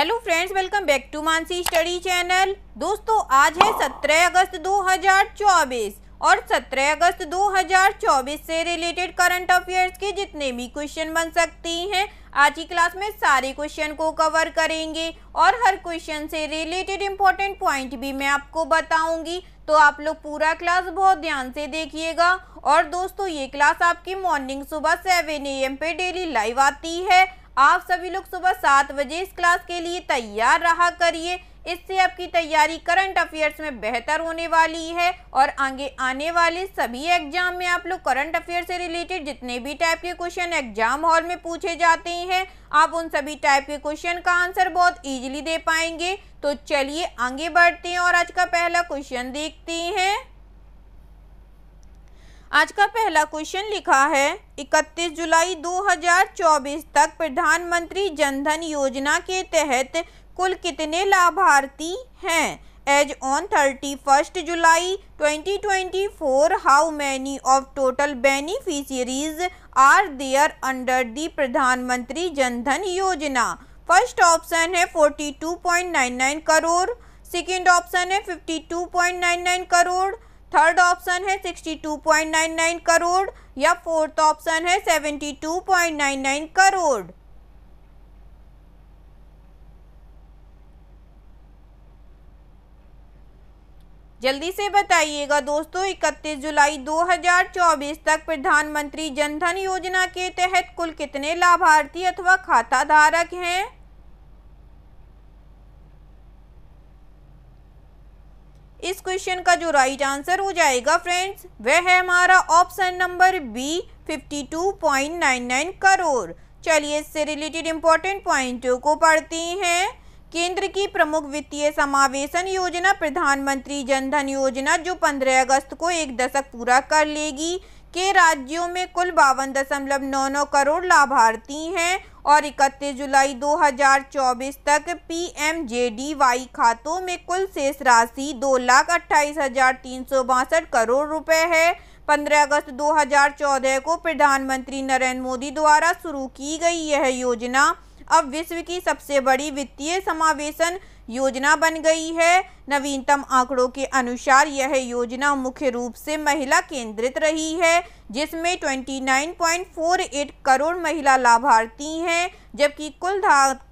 Hello friends, welcome back to Mansi study channel. दोस्तों, आज है 17 अगस्त 2024 और 17 अगस्त 2024 से रिलेटेड करंट अफेयर्स के जितने भी क्वेश्चन बन सकती हैं, आज की क्लास में सारे क्वेश्चन को कवर करेंगे और हर क्वेश्चन से रिलेटेड इंपॉर्टेंट पॉइंट भी मैं आपको बताऊंगी। तो आप लोग पूरा क्लास बहुत ध्यान से देखिएगा। और दोस्तों, ये क्लास आपकी मॉर्निंग सुबह 7 AM पे डेली लाइव आती है। आप सभी लोग सुबह 7 बजे इस क्लास के लिए तैयार रहा करिए। इससे आपकी तैयारी करंट अफेयर्स में बेहतर होने वाली है और आगे आने वाले सभी एग्जाम में आप लोग करंट अफेयर से रिलेटेड जितने भी टाइप के क्वेश्चन एग्जाम हॉल में पूछे जाते हैं, आप उन सभी टाइप के क्वेश्चन का आंसर बहुत इजीली दे पाएंगे। तो चलिए आगे बढ़ते हैं और आज का पहला क्वेश्चन देखते हैं। आज का पहला क्वेश्चन लिखा है, 31 जुलाई 2024 तक प्रधानमंत्री जनधन योजना के तहत कुल कितने लाभार्थी हैं? As on 31 July 2024, how many of total beneficiaries are there under the Pradhan Mantri Jan Dhan योजना? फर्स्ट ऑप्शन है 42.99 करोड़, सेकेंड ऑप्शन है 52.99 करोड़, थर्ड ऑप्शन है 62.99 करोड़ या फोर्थ ऑप्शन है 72.99 करोड़। जल्दी से बताइएगा दोस्तों, 31 जुलाई 2024 तक प्रधानमंत्री जनधन योजना के तहत कुल कितने लाभार्थी अथवा खाता धारक हैं? इस क्वेश्चन का जो राइट आंसर हो जाएगा फ्रेंड्स, वह है हमारा ऑप्शन नंबर बी, 52.99 करोड़। चलिए इससे रिलेटेड इंपॉर्टेंट पॉइंटों को पढ़ते हैं। केंद्र की प्रमुख वित्तीय समावेशन योजना प्रधानमंत्री जनधन योजना, जो 15 अगस्त को एक दशक पूरा कर लेगी, के राज्यों में कुल 52.99 करोड़ लाभार्थी हैं और 31 जुलाई 2024 तक PMJDY खातों में कुल शेष राशि 2,28,362 करोड़ रुपए है। 15 अगस्त 2014 को प्रधानमंत्री नरेंद्र मोदी द्वारा शुरू की गई यह योजना अब विश्व की सबसे बड़ी वित्तीय समावेशन योजना बन गई है। नवीनतम आंकड़ों के अनुसार यह योजना मुख्य रूप से महिला केंद्रित रही है, जिसमें 29.48 करोड़ महिला लाभार्थी हैं, जबकि कुल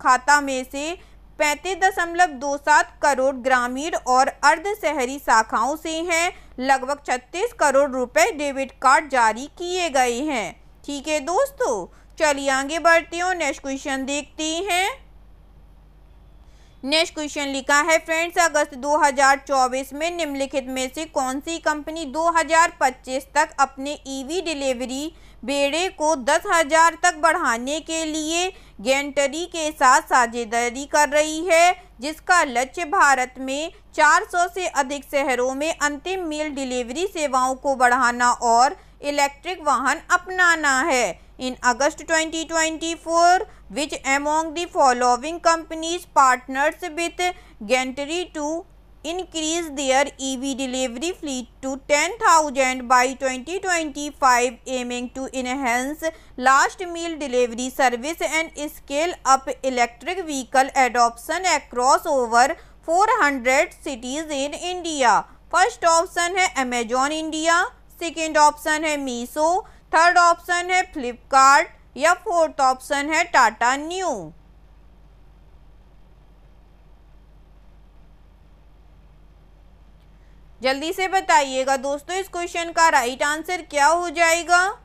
खाता में से 35.27 करोड़ ग्रामीण और अर्ध शहरी शाखाओं से हैं। लगभग 36 करोड़ रुपए डेबिट कार्ड जारी किए गए हैं। ठीक है दोस्तों, चलिए आगे बढ़ते हैं और नेक्स्ट क्वेश्चन देखते हैं। नेक्स्ट क्वेश्चन लिखा है फ्रेंड्स, अगस्त 2024 में निम्नलिखित में से कौन सी कंपनी 2025 तक अपने EV डिलीवरी बेड़े को 10,000 तक बढ़ाने के लिए गैंटरी के साथ साझेदारी कर रही है, जिसका लक्ष्य भारत में 400 से अधिक शहरों में अंतिम मील डिलीवरी सेवाओं को बढ़ाना और इलेक्ट्रिक वाहन अपनाना है। In August 2024, which among the following companies partners with Gantry to increase their EV delivery fleet to 10,000 by 2025, aiming to enhance last mile delivery service and scale up electric vehicle adoption across over 400 cities in India? First option है Amazon India, second option है Meesho, third option है फ्लिपकार्ट या fourth option है Tata new. जल्दी से बताइएगा दोस्तों, इस क्वेश्चन का राइट आंसर क्या हो जाएगा?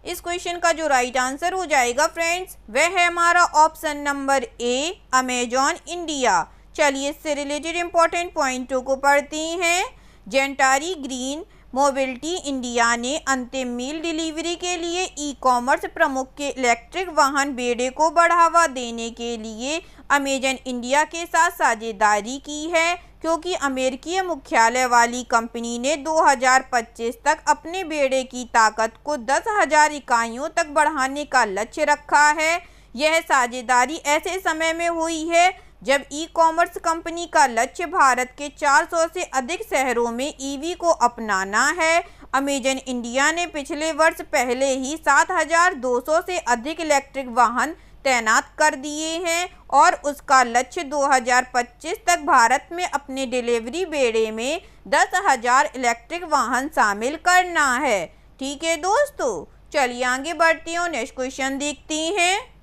इस क्वेश्चन का जो राइट आंसर हो जाएगा फ्रेंड्स, वह है हमारा option number A, Amazon India. चलिए इससे रिलेटेड इंपॉर्टेंट पॉइंटों को पढ़ते हैं। जेंटारी ग्रीन मोबिलिटी इंडिया ने अंतिम मील डिलीवरी के लिए ई-कॉमर्स प्रमुख के इलेक्ट्रिक वाहन बेड़े को बढ़ावा देने के लिए अमेजन इंडिया के साथ साझेदारी की है, क्योंकि अमेरिकी मुख्यालय वाली कंपनी ने 2025 तक अपने बेड़े की ताकत को 10,000 इकाइयों तक बढ़ाने का लक्ष्य रखा है। यह साझेदारी ऐसे समय में हुई है जब ई-कॉमर्स कंपनी का लक्ष्य भारत के 400 से अधिक शहरों में EV को अपनाना है। अमेजन इंडिया ने पिछले वर्ष पहले ही 7,200 से अधिक इलेक्ट्रिक वाहन तैनात कर दिए हैं और उसका लक्ष्य 2025 तक भारत में अपने डिलीवरी बेड़े में 10,000 इलेक्ट्रिक वाहन शामिल करना है। ठीक है दोस्तों, चलिए आगे बढ़ती हूँ, नेक्स्ट क्वेश्चन देखती हैं।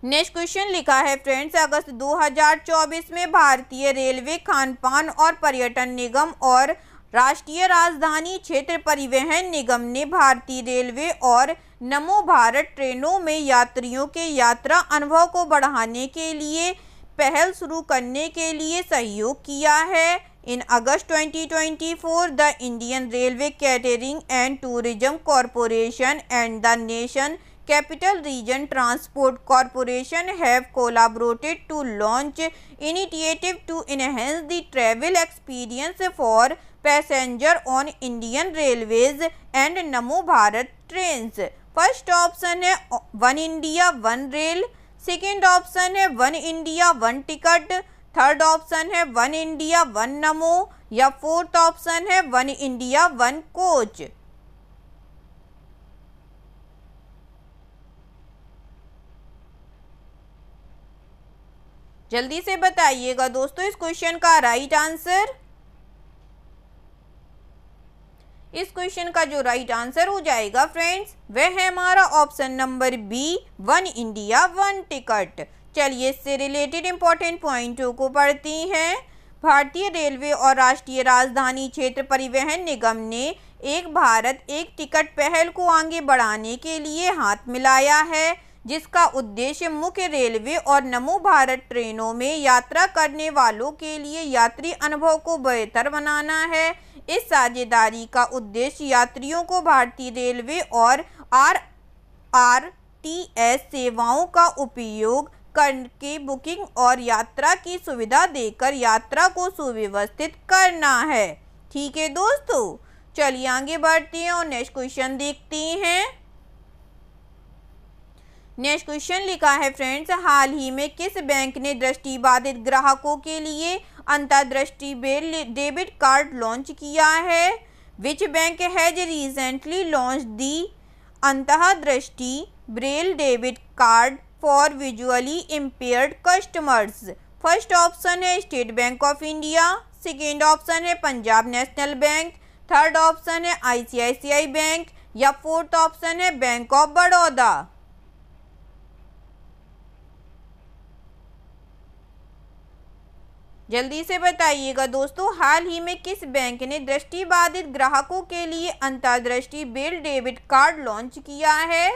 नेक्स्ट क्वेश्चन लिखा है फ्रेंड्स, अगस्त 2024 में भारतीय रेलवे, खानपान और पर्यटन निगम और राष्ट्रीय राजधानी क्षेत्र परिवहन निगम ने भारतीय रेलवे और नमो भारत ट्रेनों में यात्रियों के यात्रा अनुभव को बढ़ाने के लिए पहल शुरू करने के लिए सहयोग किया है। इन अगस्त 2024, the Indian railway catering and tourism corporation and the nation Capital Region Transport Corporation have collaborated to launch initiative to enhance the travel experience for passenger on Indian Railways and Namo Bharat trains। First option है one India one rail, second option है one India one ticket, third option है one India one Namo या fourth option है one India one coach. जल्दी से बताइएगा दोस्तों इस क्वेश्चन का राइट आंसर। इस क्वेश्चन का जो राइट आंसर हो जाएगा फ्रेंड्स, वह है हमारा option number B, one India one ticket. चलिए इससे रिलेटेड इंपॉर्टेंट पॉइंटों को पढ़ती हैं। भारतीय रेलवे और राष्ट्रीय राजधानी क्षेत्र परिवहन निगम ने एक भारत एक टिकट पहल को आगे बढ़ाने के लिए हाथ मिलाया है, जिसका उद्देश्य मुख्य रेलवे और नमो भारत ट्रेनों में यात्रा करने वालों के लिए यात्री अनुभव को बेहतर बनाना है। इस साझेदारी का उद्देश्य यात्रियों को भारतीय रेलवे और आरआरटीएस सेवाओं का उपयोग करके बुकिंग और यात्रा की सुविधा देकर यात्रा को सुव्यवस्थित करना है। ठीक है दोस्तों, चलिए आगे बढ़ती हैं और नेक्स्ट क्वेश्चन देखती हैं। नेक्स्ट क्वेश्चन लिखा है फ्रेंड्स, हाल ही में किस बैंक ने दृष्टिबाधित ग्राहकों के लिए अंतर्दृष्टि ब्रेल डेबिट कार्ड लॉन्च किया है? Which bank has recently launch the Antardrishti Braille debit card for visually impaired customers? First option है State Bank of India, second option है Punjab national bank, third option है आईसीआईसीआई बैंक या fourth option है bank of Baroda. जल्दी से बताइएगा दोस्तों, हाल ही में किस बैंक ने दृष्टिबाधित ग्राहकों के लिए अंतर्दृष्टि ब्रेल डेबिट कार्ड लॉन्च किया है?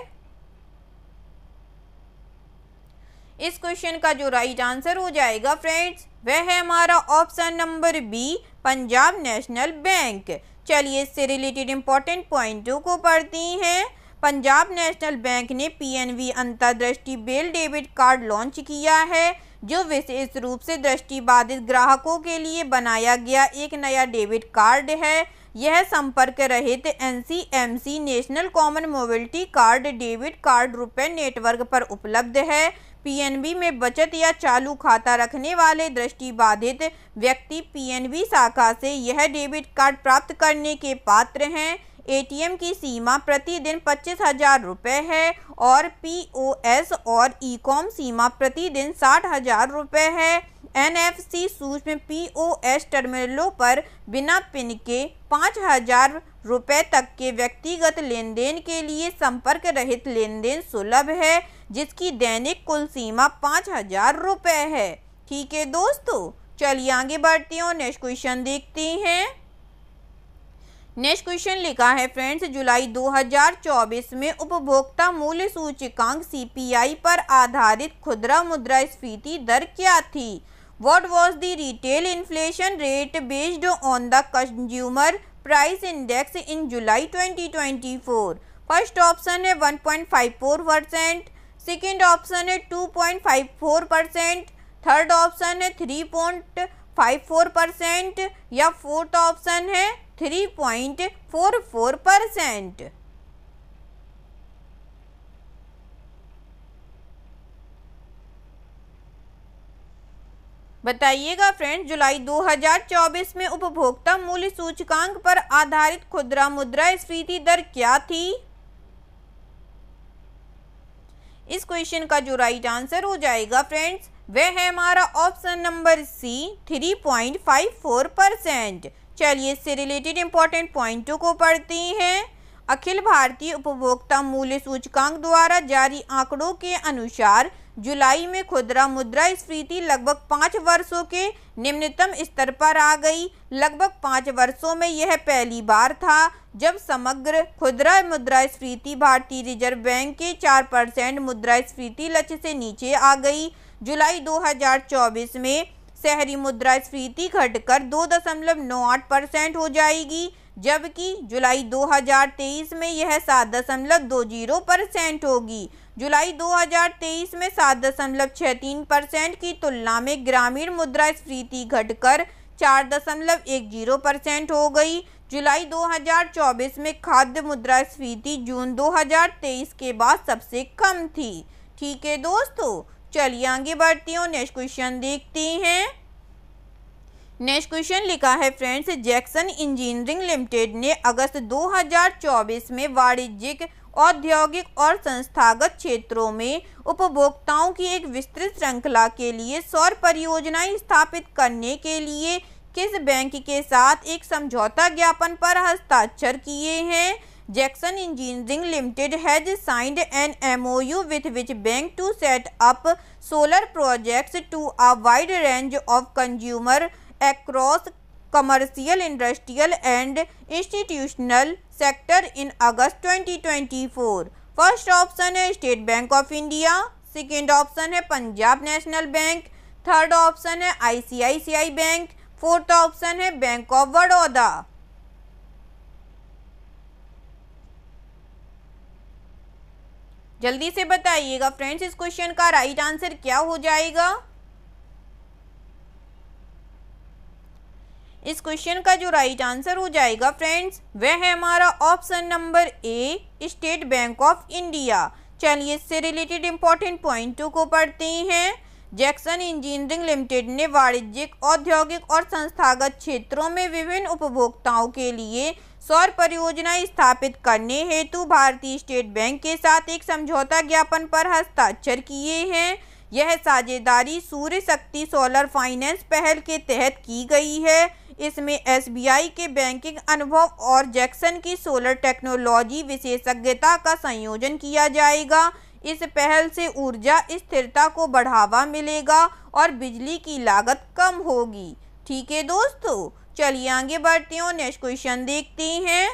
इस क्वेश्चन का जो राइट आंसर हो जाएगा फ्रेंड्स, वह है हमारा option number B, Punjab national Bank. चलिए इससे रिलेटेड इंपॉर्टेंट पॉइंटों को पढ़ती हैं। पंजाब नेशनल बैंक ने पीएनबी अंतर्दृष्टि ब्रेल डेबिट कार्ड लॉन्च किया है, जो विशेष रूप से दृष्टिबाधित ग्राहकों के लिए बनाया गया एक नया डेबिट कार्ड है। यह संपर्क रहित NCMC national common mobility card debit card रुपए नेटवर्क पर उपलब्ध है। पीएनबी में बचत या चालू खाता रखने वाले दृष्टिबाधित व्यक्ति पीएनबी शाखा से यह डेबिट कार्ड प्राप्त करने के पात्र हैं। एटीएम की सीमा प्रतिदिन 25,000 रुपये है और पीओएस और ई-कॉम सीमा प्रतिदिन 60,000 रुपये है। एनएफसी सूक्ष्म पीओएस टर्मिनलों पर बिना पिन के 5,000 रुपये तक के व्यक्तिगत लेन देन के लिए संपर्क रहित लेन देन सुलभ है, जिसकी दैनिक कुल सीमा 5,000 रुपये है। ठीक है दोस्तों, चलिए आगे बढ़ती हूँ, नेक्स्ट क्वेश्चन देखती हैं। नेक्स्ट क्वेश्चन लिखा है फ्रेंड्स, जुलाई 2024 में उपभोक्ता मूल्य सूचकांक सीपीआई पर आधारित खुदरा मुद्रास्फीति दर क्या थी? What was the retail inflation rate based on the consumer price index in July 2024? First option है 1.54%, सेकेंड ऑप्शन है 2.54%, थर्ड ऑप्शन है 3.54% या फोर्थ ऑप्शन है 3.44%। बताइएगा फ्रेंड्स, जुलाई 2024 में उपभोक्ता मूल्य सूचकांक पर आधारित खुदरा मुद्रास्फीति दर क्या थी? इस क्वेश्चन का जो राइट आंसर हो जाएगा फ्रेंड्स, वह है हमारा ऑप्शन नंबर सी 3.54%। चलिए इससे रिलेटेड इंपॉर्टेंट पॉइंटों को पढ़ते हैं। अखिल भारतीय उपभोक्ता मूल्य सूचकांक द्वारा जारी आंकड़ों के अनुसार जुलाई में खुदरा मुद्रास्फीति लगभग 5 वर्षों के निम्नतम स्तर पर आ गई। लगभग 5 वर्षों में यह पहली बार था जब समग्र खुदरा मुद्रास्फीति भारतीय रिजर्व बैंक के 4% मुद्रास्फीति लक्ष्य से नीचे आ गई। जुलाई 2024 में शहरी मुद्रास्फीति घटकर 2.98% हो जाएगी, जबकि जुलाई 2023 में यह 7.20% होगी। जुलाई 2023 में 7.63% की तुलना में ग्रामीण मुद्रास्फीति घटकर 4.10% हो गई। जुलाई 2024 में खाद्य मुद्रास्फीति जून 2023 के बाद सबसे कम थी। ठीक है दोस्तों, चलिए आगे बढ़ती हूँ, नेक्स्ट क्वेश्चन देखते हैं। नेक्स्ट क्वेश्चन लिखा है फ्रेंड्स, जैक्सन इंजीनियरिंग लिमिटेड ने अगस्त 2024 में वाणिज्यिक, औद्योगिक और संस्थागत क्षेत्रों में उपभोक्ताओं की एक विस्तृत श्रृंखला के लिए सौर परियोजनाएं स्थापित करने के लिए किस बैंक के साथ एक समझौता ज्ञापन पर हस्ताक्षर किए हैं? Jackson engineering limited has signed an MOU with which bank to set up solar projects to a wide range of consumer across commercial, industrial and institutional sector in August 2024। First option है State Bank of India, second option है Punjab national bank, third option है ICICI bank, fourth option है bank of Baroda. जल्दी से बताइएगा friends, इस question का right answer क्या हो जाएगा? इस क्वेश्चन का जो राइट आंसर हो जाएगा फ्रेंड्स, वह है हमारा option number A state Bank of India. चलिए इससे रिलेटेड इंपॉर्टेंट पॉइंटों को पढ़ते हैं। जैक्सन इंजीनियरिंग लिमिटेड ने वाणिज्यिक, औद्योगिक और संस्थागत क्षेत्रों में विभिन्न उपभोक्ताओं के लिए सौर परियोजनाएं स्थापित करने हेतु भारतीय स्टेट बैंक के साथ एक समझौता ज्ञापन पर हस्ताक्षर किए हैं। यह साझेदारी सूर्य शक्ति सोलर फाइनेंस पहल के तहत की गई है। इसमें SBI के बैंकिंग अनुभव और जैक्सन की सोलर टेक्नोलॉजी विशेषज्ञता का संयोजन किया जाएगा। इस पहल से ऊर्जा स्थिरता को बढ़ावा मिलेगा और बिजली की लागत कम होगी। ठीक है दोस्तों, चलिए आगे बढ़ते हैं, नेक्स्ट क्वेश्चन देखते हैं।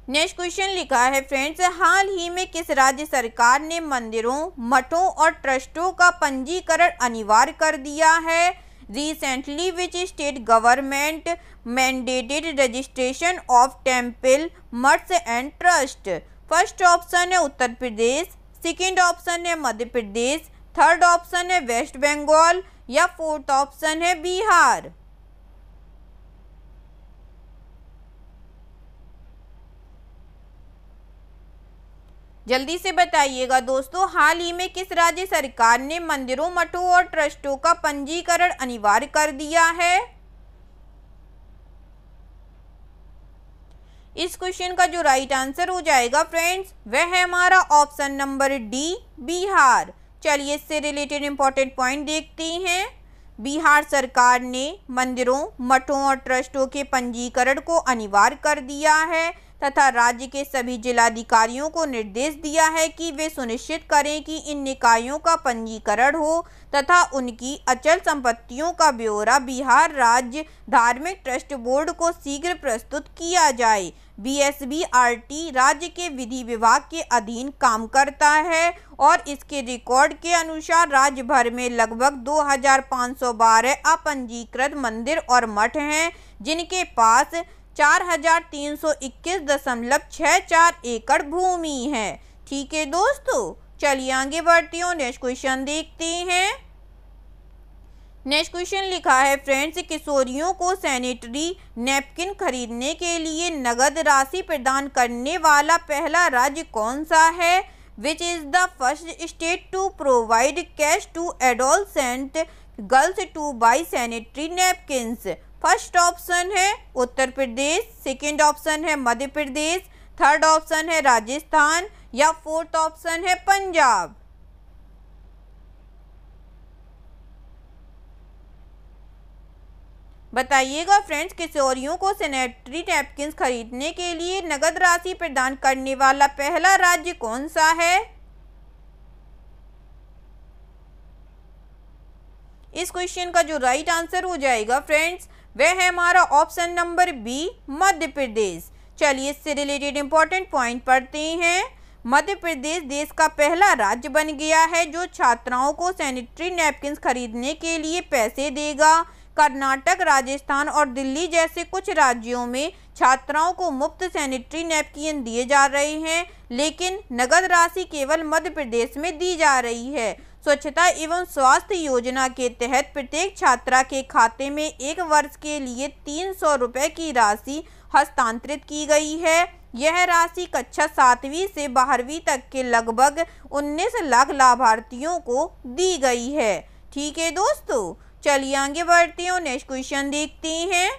नेक्स्ट क्वेश्चन लिखा है फ्रेंड्स, हाल ही में किस राज्य सरकार ने मंदिरों, मठों और ट्रस्टों का पंजीकरण अनिवार्य कर दिया है? Recently which state government mandated registration of temple, maths and trust? First option है उत्तर प्रदेश, सेकेंड ऑप्शन है मध्य प्रदेश, थर्ड ऑप्शन है वेस्ट बंगाल या फोर्थ ऑप्शन है बिहार। जल्दी से बताइएगा दोस्तों, हाल ही में किस राज्य सरकार ने मंदिरों, मठों और ट्रस्टों का पंजीकरण अनिवार्य कर दिया है? इस क्वेश्चन का जो राइट आंसर हो जाएगा फ्रेंड्स, वह है हमारा ऑप्शन नंबर डी बिहार। चलिए इससे रिलेटेड इंपॉर्टेंट पॉइंट देखते हैं। बिहार सरकार ने मंदिरों, मठों और ट्रस्टों के पंजीकरण को अनिवार्य कर दिया है तथा राज्य के सभी जिलाधिकारियों को निर्देश दिया है कि वे सुनिश्चित करें कि इन निकायों का पंजीकरण हो तथा उनकी अचल संपत्तियों का ब्यौरा बिहार राज्य धार्मिक ट्रस्ट बोर्ड को शीघ्र प्रस्तुत किया जाए। BSBRT राज्य के विधि विभाग के अधीन काम करता है और इसके रिकॉर्ड के अनुसार राज्य भर में लगभग 2512 अपंजीकृत मंदिर और मठ हैं, जिनके पास 4321.64 एकड़ भूमि है। ठीक है दोस्तों, चलिए आगे बढ़ती हूँ, नेक्स्ट क्वेश्चन देखते हैं। नेक्स्ट क्वेश्चन लिखा है फ्रेंड्स, किशोरियों को सैनिटरी नैपकिन खरीदने के लिए नगद राशि प्रदान करने वाला पहला राज्य कौन सा है? Which is the first state to provide cash to adolescent girls to buy sanitary napkins? First option है उत्तर प्रदेश, सेकेंड ऑप्शन है मध्य प्रदेश, थर्ड ऑप्शन है राजस्थान या फोर्थ ऑप्शन है पंजाब। बताइएगा फ्रेंड्स, किशोरियों को सैनिटरी नैपकिन खरीदने के लिए नगद राशि प्रदान करने वाला पहला राज्य कौन सा है? इस क्वेश्चन का जो राइट आंसर हो जाएगा फ्रेंड्स, वह है हमारा option number B, Madhya Pradesh. चलिए इससे रिलेटेड इंपॉर्टेंट पॉइंट पढ़ते हैं। मध्य प्रदेश देश का पहला राज्य बन गया है जो छात्राओं को सैनिटरी नैपकिन खरीदने के लिए पैसे देगा। कर्नाटक, राजस्थान और दिल्ली जैसे कुछ राज्यों में छात्राओं को मुफ्त सैनिटरी नैपकिन दिए जा रहे हैं, लेकिन नगद राशि केवल मध्य प्रदेश में दी जा रही है। स्वच्छता एवं स्वास्थ्य योजना के तहत प्रत्येक छात्रा के खाते में एक वर्ष के लिए 300 रुपये की राशि हस्तांतरित की गई है। यह राशि कक्षा 7वीं से 12वीं तक के लगभग 19 लाख लाभार्थियों को दी गई है। ठीक है दोस्तों, चलिए आगे बढ़ते हैं और नेक्स्ट क्वेश्चन देखते हैं।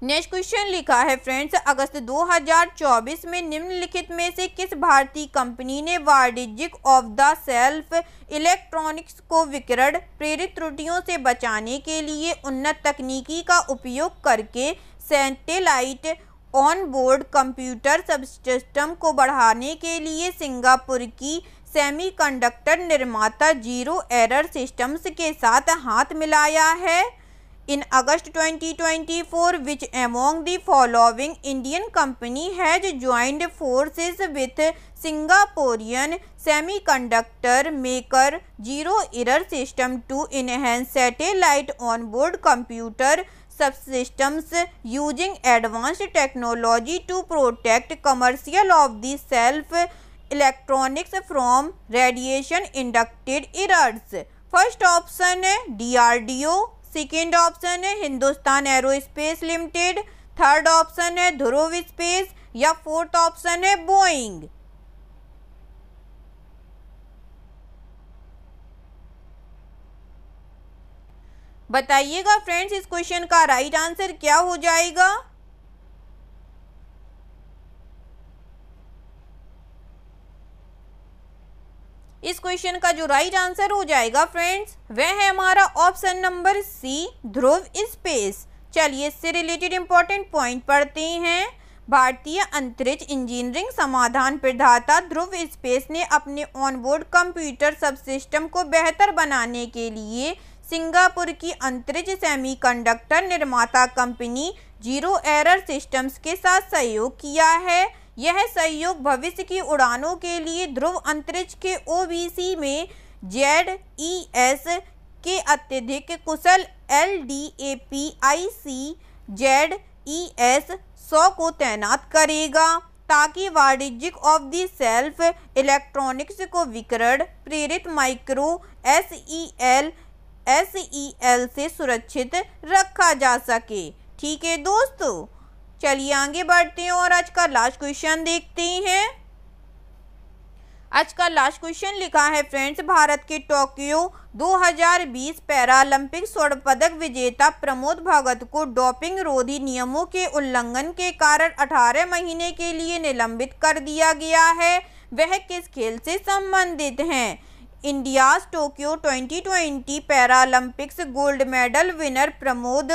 नेक्स्ट क्वेश्चन लिखा है फ्रेंड्स, अगस्त 2024 में निम्नलिखित में से किस भारतीय कंपनी ने वाणिज्यिक ऑफ द सेल्फ इलेक्ट्रॉनिक्स को विकिरण प्रेरित त्रुटियों से बचाने के लिए उन्नत तकनीकी का उपयोग करके satellite on board computer subsystem को बढ़ाने के लिए सिंगापुर की सेमीकंडक्टर निर्माता जीरो एरर सिस्टम्स के साथ हाथ मिलाया है? In August 2024, which among the following Indian company has joined forces with Singaporean semiconductor maker Zero Error System to enhance satellite onboard computer subsystems using advanced technology to protect commercial of the self electronics from radiation induced errors? First option है DRDO, second option है Hindustan aerospace limited, third option है ध्रुव space या fourth option है Boeing. बताइएगा friends, इस question का right answer क्या हो जाएगा? इस क्वेश्चन का जो राइट आंसर हो जाएगा फ्रेंड्स, वह है हमारा ऑप्शन नंबर सी, ध्रुव स्पेस। चलिए इससे रिलेटेड इंपॉर्टेंट पॉइंट पढ़ते हैं। भारतीय अंतरिक्ष इंजीनियरिंग समाधान प्रदाता ध्रुव स्पेस ने अपने ऑनबोर्ड कंप्यूटर सबसिस्टम को बेहतर बनाने के लिए सिंगापुर की अंतरिक्ष सेमीकंडक्टर निर्माता कंपनी जीरो एरर सिस्टम्स के साथ सहयोग किया है। यह सहयोग भविष्य की उड़ानों के लिए ध्रुव अंतरिक्ष के OBC में ZES के अत्यधिक कुशल LDAPIC ZES 100 को तैनात करेगा, ताकि वाणिज्यिक ऑफ द सेल्फ इलेक्ट्रॉनिक्स को विकिरण प्रेरित माइक्रो SEL से सुरक्षित रखा जा सके। ठीक है दोस्तों, चलिए आगे बढ़ते हैं और आज का लास्ट क्वेश्चन देखते हैं। आज का लास्ट क्वेश्चन लिखा है फ्रेंड्स, भारत के टोक्यो 2020 पैरालंपिक स्वर्ण पदक विजेता प्रमोद भगत को डोपिंग रोधी नियमों के उल्लंघन के कारण 18 महीने के लिए निलंबित कर दिया गया है। वह किस खेल से संबंधित हैं? India's Tokyo 2020 Paralympics gold medal winner Pramod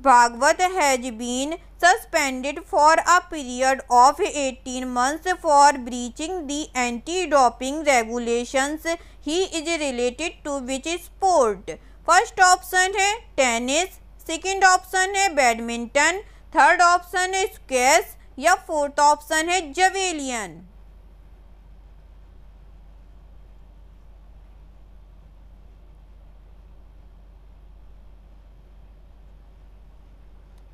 Bhagat has been suspended for a period of 18 months for breaching the anti-doping regulations. He is related to which sport? First option है टेनिस, सेकंड ऑप्शन है बैडमिंटन, थर्ड ऑप्शन है squash या fourth option है जवेलियन।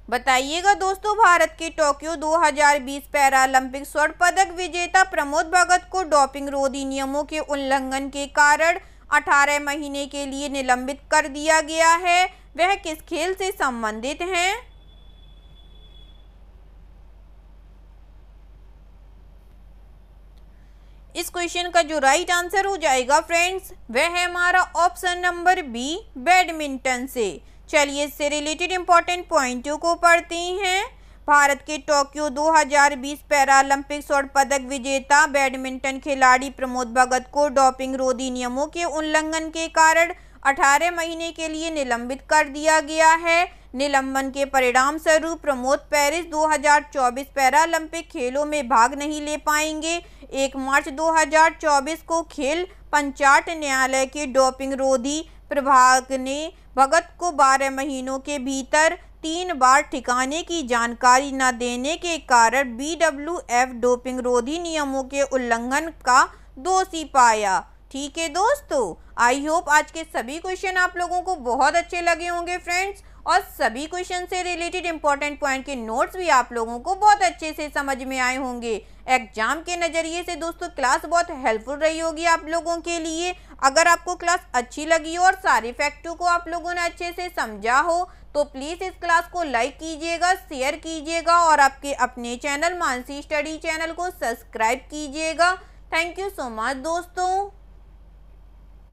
बताइएगा दोस्तों, भारत के Tokyo 2020 Paralympic स्वर्ण पदक विजेता प्रमोद भगत को डोपिंग रोधी नियमों के उल्लंघन के कारण 18 महीने के लिए निलंबित कर दिया गया है। वह किस खेल से संबंधित हैं? इस क्वेश्चन का जो राइट आंसर हो जाएगा फ्रेंड्स वह है हमारा ऑप्शन नंबर बी, बैडमिंटन से। चलिए इससे रिलेटेड इंपॉर्टेंट पॉइंटों को पढ़ते हैं। भारत के टोक्यो 2020 पैरालंपिक स्वर्ण पदक विजेता बैडमिंटन खिलाड़ी प्रमोद भगत को डोपिंग रोधी नियमों के उल्लंघन के कारण 18 महीने के लिए निलंबित कर दिया गया है। निलंबन के परिणाम स्वरूप प्रमोद पेरिस 2024 पैरालंपिक खेलों में भाग नहीं ले पाएंगे। 1 मार्च 2024 को खेल पंचायत न्यायालय के डोपिंग रोधी प्रभाग ने भगत को 12 महीनों के भीतर 3 बार ठिकाने की जानकारी न देने के कारण BWF डोपिंग रोधी नियमों के उल्लंघन का दोषी पाया। ठीक है दोस्तों, आई होप आज के सभी क्वेश्चन आप लोगों को बहुत अच्छे लगे होंगे फ्रेंड्स, और सभी क्वेश्चन से रिलेटेड इंपॉर्टेंट पॉइंट के नोट्स भी आप लोगों को बहुत अच्छे से समझ में आए होंगे। एग्जाम के नज़रिए से दोस्तों क्लास बहुत हेल्पफुल रही होगी आप लोगों के लिए। अगर आपको क्लास अच्छी लगी हो और सारे फैक्टों को आप लोगों ने अच्छे से समझा हो तो प्लीज़ इस क्लास को लाइक कीजिएगा, शेयर कीजिएगा और आपके अपने चैनल मानसी स्टडी चैनल को सब्सक्राइब कीजिएगा। थैंक यू सो मच दोस्तों।